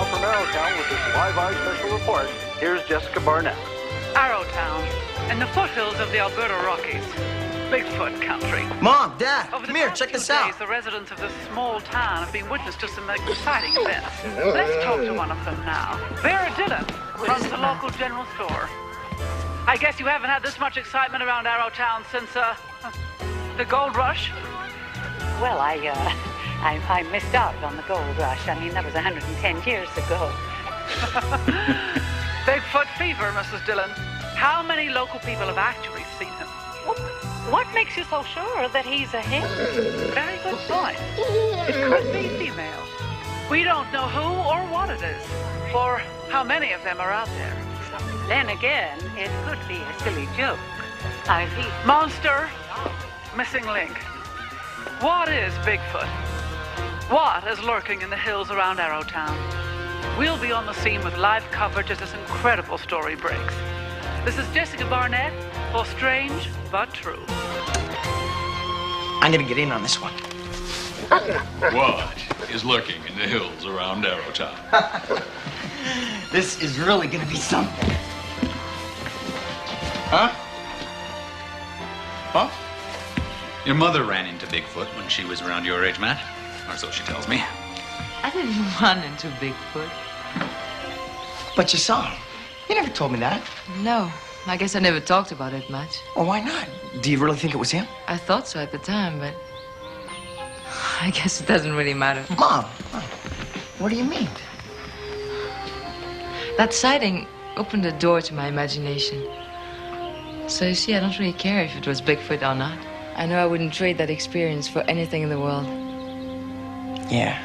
Now from Arrowtown with this Live Eye special report, here's Jessica Barnett. Arrowtown, in the foothills of the Alberta Rockies. Bigfoot country. Mom, Dad, Over come here, check this out. The residents of this small town have been witness to some exciting events. Let's talk to one of them now. Vera Dillon runs the local general store. I guess you haven't had this much excitement around Arrowtown since, the gold rush? Well, I missed out on the gold rush. I mean, that was 110 years ago. Bigfoot fever, Mrs. Dillon. How many local people have actually seen him? What makes you so sure that he's a him? Very good point. It could be female. We don't know who or what it is, or how many of them are out there. Then again, it could be a silly joke. Monster, missing link. What is Bigfoot? What is lurking in the hills around Arrowtown? We'll be on the scene with live coverage as this incredible story breaks. This is Jessica Barnett for Strange But True. I'm gonna get in on this one. What is lurking in the hills around Arrowtown? This is really gonna be something. Huh? Huh? Your mother ran into Bigfoot when she was around your age, Matt. Or so she tells me. I didn't run into Bigfoot. But you saw him. You never told me that. No, I guess I never talked about it much. Well, why not? Do you really think it was him? I thought so at the time, but I guess it doesn't really matter. Mom, what do you mean? That sighting opened the door to my imagination. So you see, I don't really care if it was Bigfoot or not. I know I wouldn't trade that experience for anything in the world. Yeah.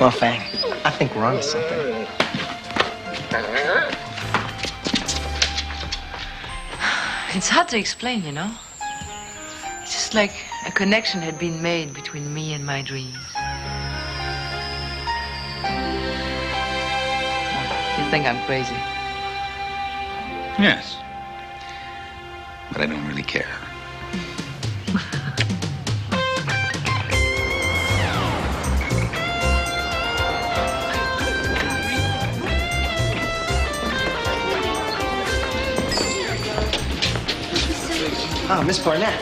Well, Fang, I think we're onto something. It's hard to explain, you know? It's just like a connection had been made between me and my dreams. You think I'm crazy? Yes. But I don't really care. Miss Barnett,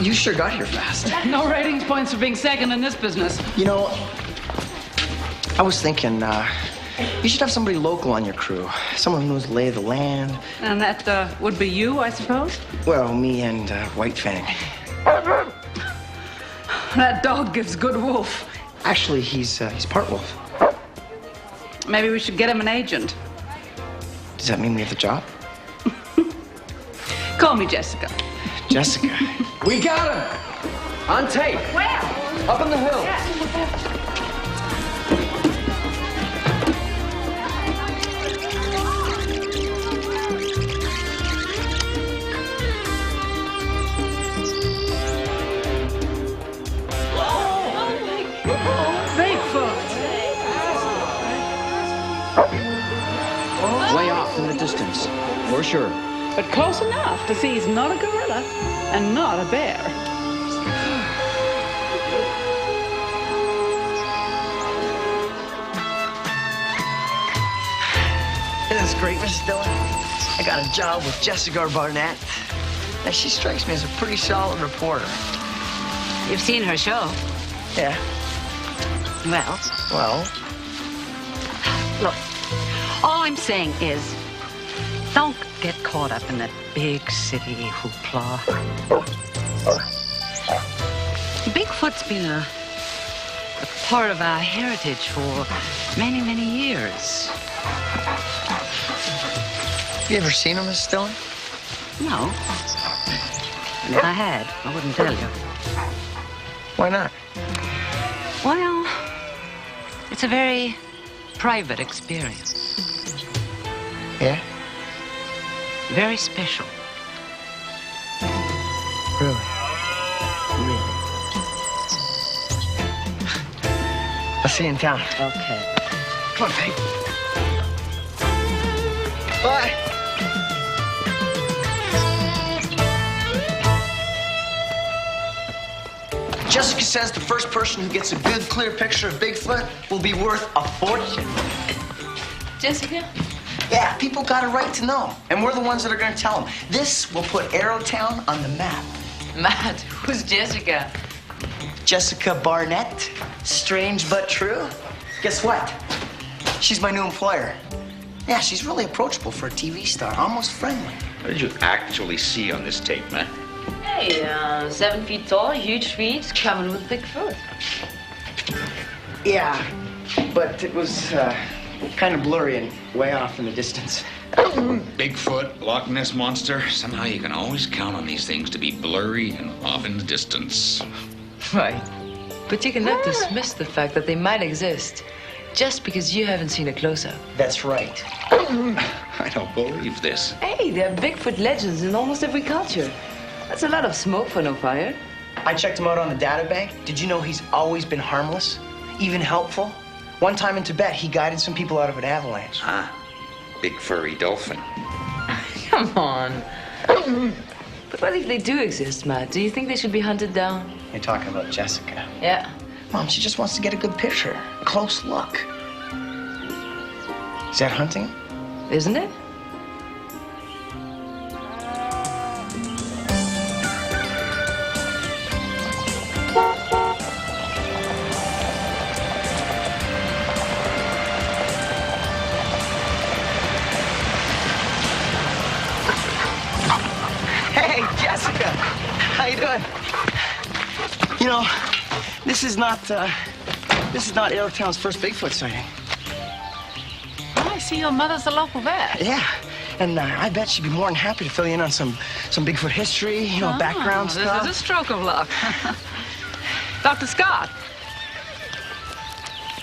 you sure got here fast. No ratings points for being second in this business. You know, I was thinking, you should have somebody local on your crew. Someone who knows the lay of the land. And that would be you, I suppose? Well, me and White Fang. That dog gives good wolf. Actually, he's part wolf. Maybe we should get him an agent. Does that mean we have the job? Call me Jessica. Jessica. We got him! On tape. Where? Up in the hill. Bigfoot. Way off in the distance, for sure. But close enough to see he's not a gorilla and not a bear. Isn't this great, Miss Dillon? I got a job with Jessica Barnett. And she strikes me as a pretty solid reporter. You've seen her show. Yeah. Well, look, all I'm saying is, don't get caught up in that big city hoopla. Bigfoot's been a part of our heritage for many, many years. You ever seen him, Miss Dillon? No. And if I had, I wouldn't tell you. Why not? Well, it's a very private experience. Yeah? Very special. Really? Really. I'll see you in town. Okay. Come on, Fang. Bye. Jessica says the first person who gets a good, clear picture of Bigfoot will be worth a fortune. Jessica? Yeah, people got a right to know. And we're the ones that are going to tell them. This will put Arrowtown on the map. Matt, who's Jessica? Jessica Barnett. Strange but true. Guess what? She's my new employer. Yeah, she's really approachable for a TV star, almost friendly. What did you actually see on this tape, man? Hey, 7 feet tall, huge feet, covered with Bigfoot. Yeah, but it was kind of blurry and way off in the distance. Bigfoot, Loch Ness Monster. Somehow you can always count on these things to be blurry and off in the distance. Right. But you cannot dismiss the fact that they might exist just because you haven't seen a close-up. That's right. I don't believe this. Hey, there are Bigfoot legends in almost every culture. That's a lot of smoke for no fire. I checked him out on the data bank. Did you know he's always been harmless, even helpful? One time in Tibet, he guided some people out of an avalanche. Ah, big furry dolphin. Come on. But what if they do exist, Matt? Do you think they should be hunted down? You're talking about Jessica. Yeah. Mom, she just wants to get a good picture, a close look. Is that hunting? Isn't it? Hey, Jessica. How you doing? You know, this is not Arrowtown's first Bigfoot sighting. Oh, I see your mother's a local vet. Yeah, and I bet she'd be more than happy to fill you in on some Bigfoot history, you know, background stuff. This is a stroke of luck. Dr. Scott.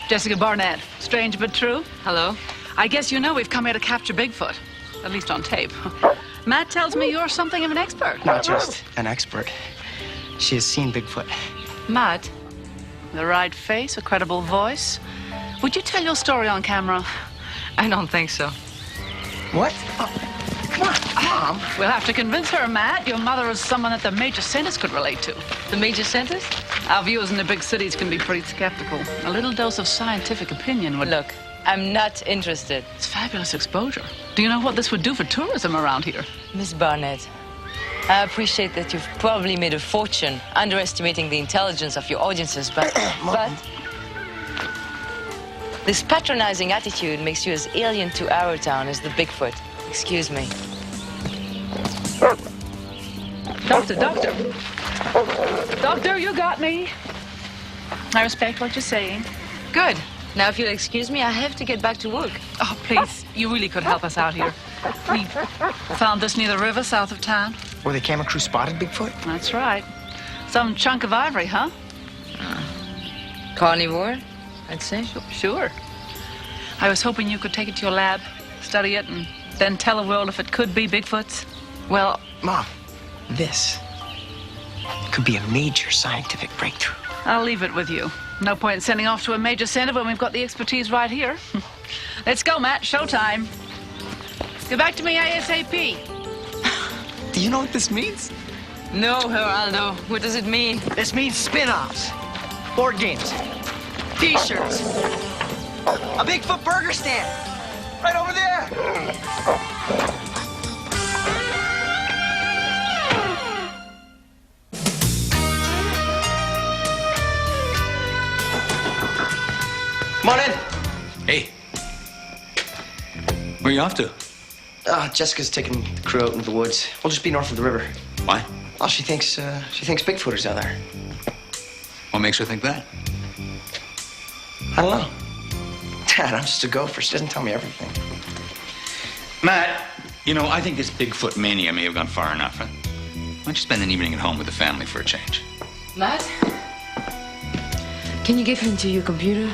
Jessica Barnett. Strange but true. Hello? I guess you know we've come here to capture Bigfoot, at least on tape. Matt tells me you're something of an expert. Not just an expert. She has seen Bigfoot. Matt? The right face, a credible voice. Would you tell your story on camera? I don't think so. What? Come on, Mom. We'll have to convince her, Matt. Your mother is someone that the major centers could relate to. The major centers? Our viewers in the big cities can be pretty skeptical. A little dose of scientific opinion would... Look, I'm not interested. It's fabulous exposure. Do you know what this would do for tourism around here? Miss Barnett, I appreciate that you've probably made a fortune underestimating the intelligence of your audiences, but this patronizing attitude makes you as alien to Arrowtown as the Bigfoot. Excuse me. Doctor, you got me. I respect what you're saying. Good. Now, if you'll excuse me, I have to get back to work. Oh, please, you really could help us out here. We found this near the river south of town. Where the camera crew spotted Bigfoot? That's right. Some chunk of ivory, huh? Carnivore, I'd say. Sure. I was hoping you could take it to your lab, study it, and then tell the world if it could be Bigfoot's. Well, Mom, this could be a major scientific breakthrough. I'll leave it with you. No point in sending off to a major center when we've got the expertise right here. Let's go, Matt. Showtime. Get back to me ASAP. Do you know what this means? No, Geraldo. What does it mean? This means spin-offs, board games, T-shirts, a Bigfoot burger stand, right over there. Come on in. Hey. Where you off to? Jessica's taking the crew out into the woods. We'll just be north of the river. Why? Oh, she thinks Bigfooters out there. What makes her think that? I don't know. Dad, I'm just a gopher. She doesn't tell me everything. Matt, you know, I think this Bigfoot mania may have gone far enough. Why don't you spend an evening at home with the family for a change? Matt? Can you get into your computer?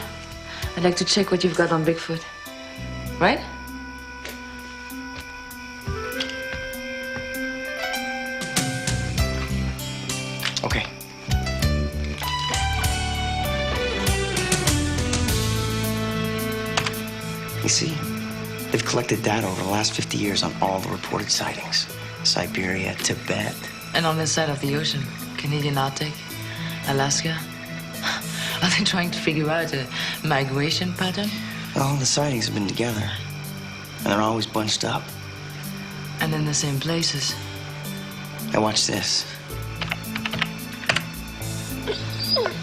I'd like to check what you've got on Bigfoot. Right? Okay. You see, they've collected data over the last 50 years on all the reported sightings. Siberia, Tibet. And on this side of the ocean, Canadian Arctic, Alaska? Are they trying to figure out a migration pattern? All the sightings have been together. And they're always bunched up. And in the same places. Now watch this.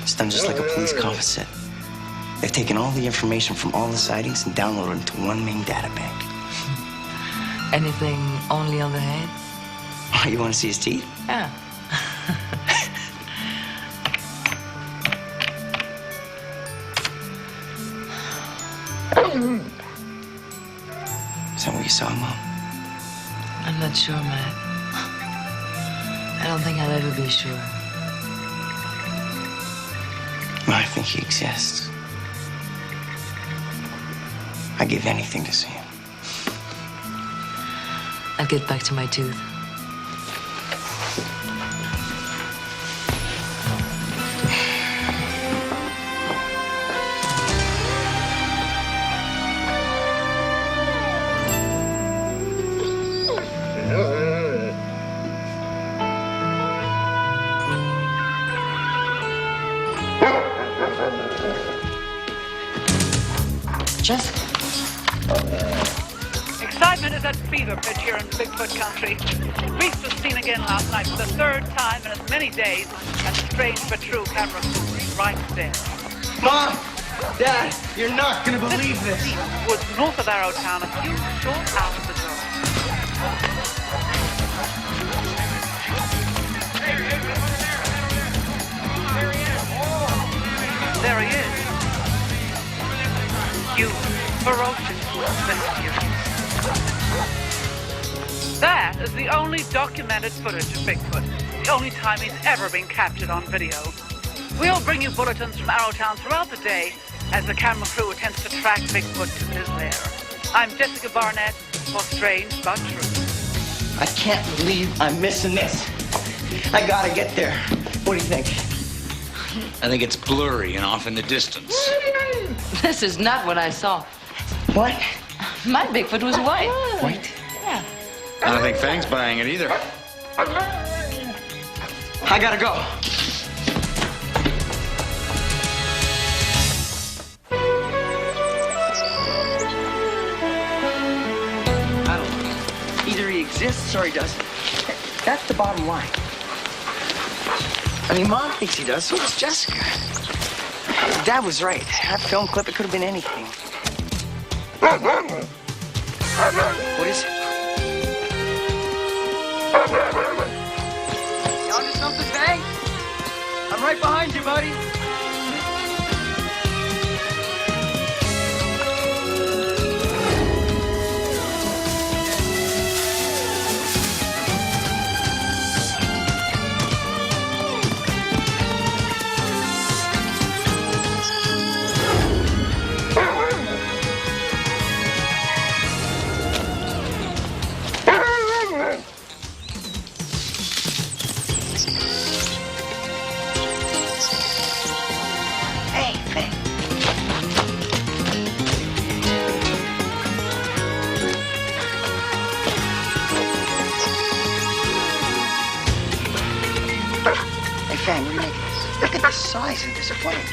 It's done just like a police composite. They've taken all the information from all the sightings and downloaded it into one main data bank. Anything only on the head? Oh, you want to see his teeth? Yeah. Is that what you saw, Mom? I'm not sure, Matt. I don't think I'll ever be sure. I think he exists. I'd give anything to see him. I'll get back to my tooth. Jessica. Excitement is at fever pitch here in Bigfoot country. Beast was seen again last night for the third time in as many days, and the strange but true camera crew is right there. Mom! Dad, you're not gonna believe this. Was north of Arrowtown a few short hours ago. There he is. Huge, ferocious, mysterious. That is the only documented footage of Bigfoot. The only time he's ever been captured on video. We'll bring you bulletins from Arrowtown throughout the day as the camera crew attempts to track Bigfoot to his lair. I'm Jessica Barnett for Strange But True. I can't believe I'm missing this. I gotta get there. What do you think? I think it's blurry and off in the distance. This is not what I saw. What? My Bigfoot was white. White? Yeah. I don't think Fang's buying it either. I gotta go. I don't know. Either he exists or he doesn't. That's the bottom line. I mean, Mom thinks he does, so does Jessica. Dad was right. That film clip, it could have been anything. What is it? You onto something, Fang? I'm right behind you, buddy. Hey, Fang. Hey, Fang, what do you make of this? Look at the size of this plane.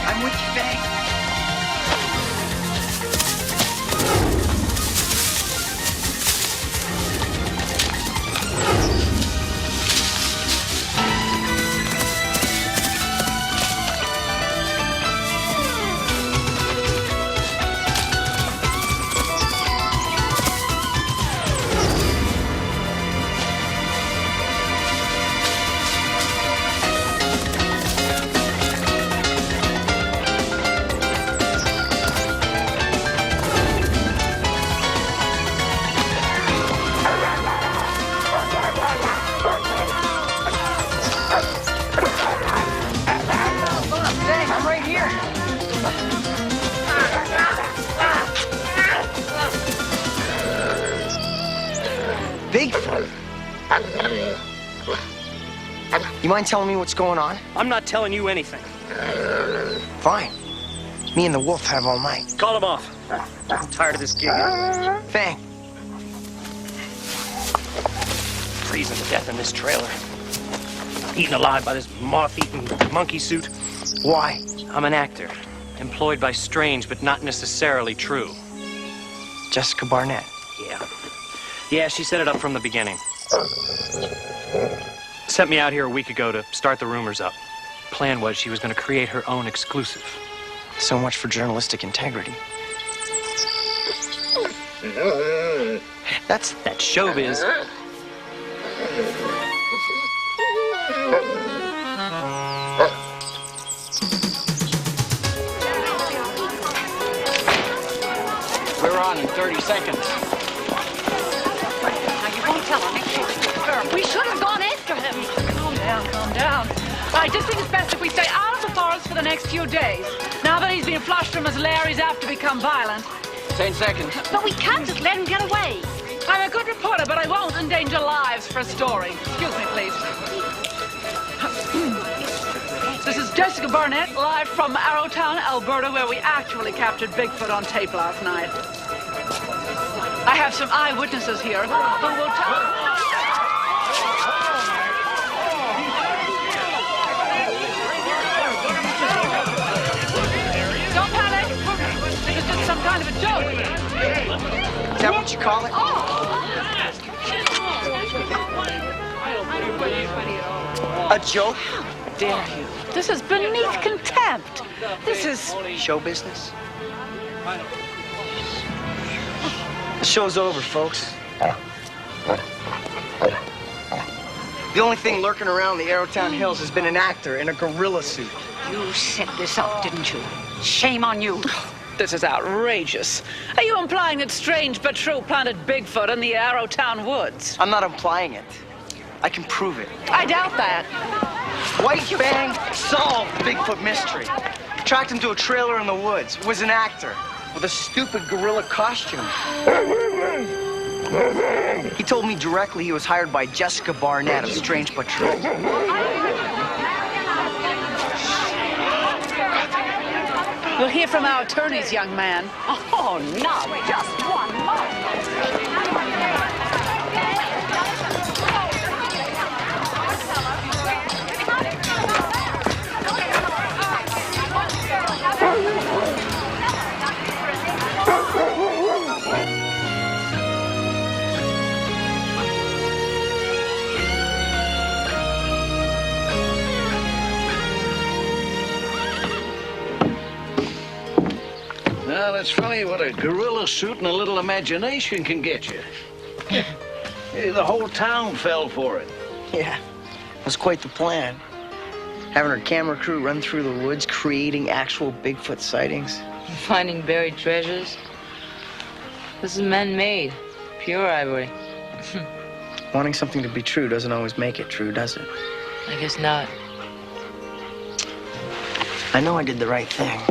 I'm with you, Fang. You mind telling me what's going on? I'm not telling you anything. Fine. Me and the wolf have all night. Call him off. I'm tired of this gig. Fang. Freezing to death in this trailer. Eaten alive by this moth-eaten monkey suit. Why? I'm an actor. Employed by strange, but not necessarily true. Jessica Barnett. Yeah. Yeah, she set it up from the beginning. Sent me out here a week ago to start the rumors up. Plan was she was going to create her own exclusive. So much for journalistic integrity. That's showbiz. We're on in 30 seconds. Now, you won't tell him. Make sure it's confirmed. We should have gone after him. Calm down, calm down. I just think it's best if we stay out of the forest for the next few days. Now that he's been flushed from his lair, he's apt to become violent. 10 seconds. But we can't just let him get away. I'm a good reporter, but I won't endanger lives for a story. Excuse me, please. This is Jessica Barnett, live from Arrowtown, Alberta, where we actually captured Bigfoot on tape last night. I have some eyewitnesses here who will tell... Don't panic. It was just some kind of a joke. Is that what you call it? A joke? How dare you? This is beneath contempt. This is... Show business? The show's over, folks. The only thing lurking around the Arrowtown Hills has been an actor in a gorilla suit. You set this up, didn't you? Shame on you. This is outrageous. Are you implying that Strange but True planted Bigfoot in the Arrowtown woods? I'm not implying it. I can prove it. I doubt that. White Fang solved the Bigfoot mystery. Tracked him to a trailer in the woods. Was an actor with a stupid gorilla costume. He told me directly he was hired by Jessica Barnett of Strange but True. We'll hear from our attorneys, young man. Oh, no, just one more. Well, it's funny what a gorilla suit and a little imagination can get you. The whole town fell for it. Yeah, it was quite the plan. Having our camera crew run through the woods, creating actual Bigfoot sightings. Finding buried treasures. This is man-made. Pure ivory. Wanting something to be true doesn't always make it true, does it? I guess not. I know I did the right thing.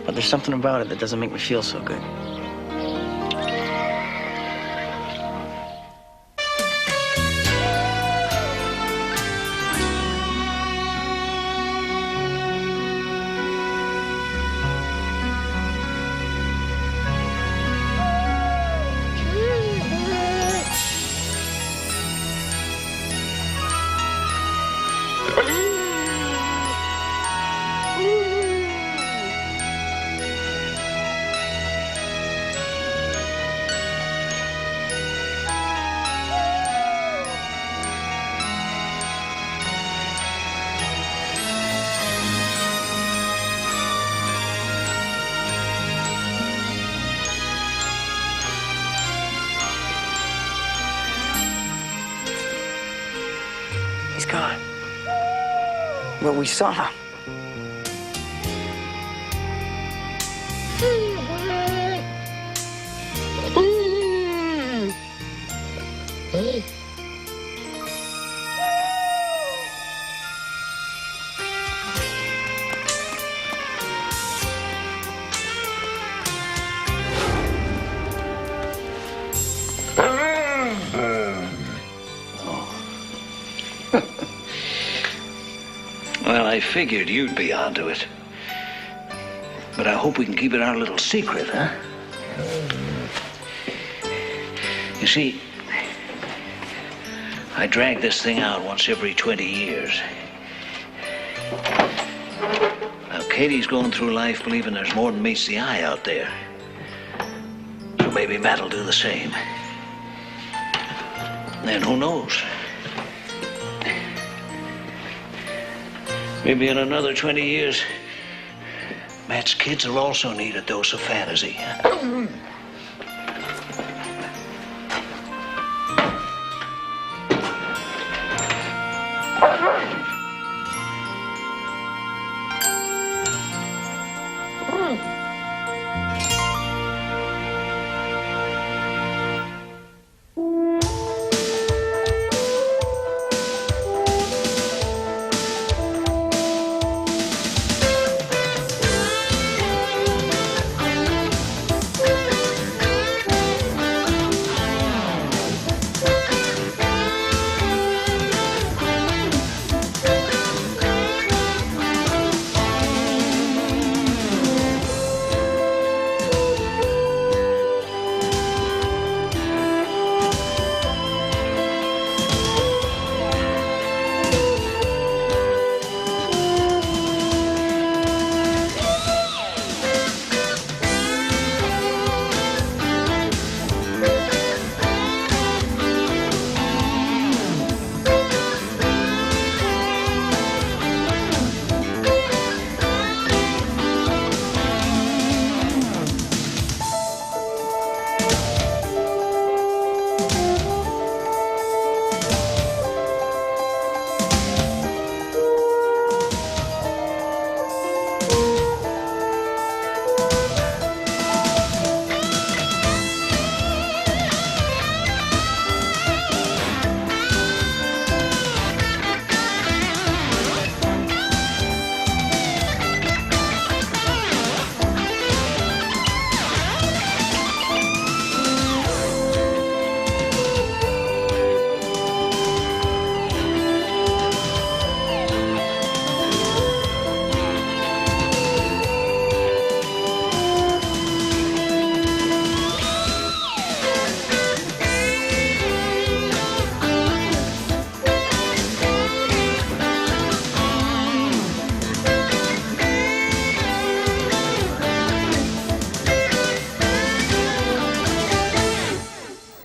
But there's something about it that doesn't make me feel so good. He's gone. What we saw. Well, I figured you'd be onto it. But I hope we can keep it our little secret, huh? You see, I drag this thing out once every 20 years. Now, Katie's going through life believing there's more than meets the eye out there. So maybe Matt'll do the same. And who knows? Maybe in another 20 years, Matt's kids will also need a dose of fantasy.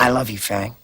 I love you, Fang.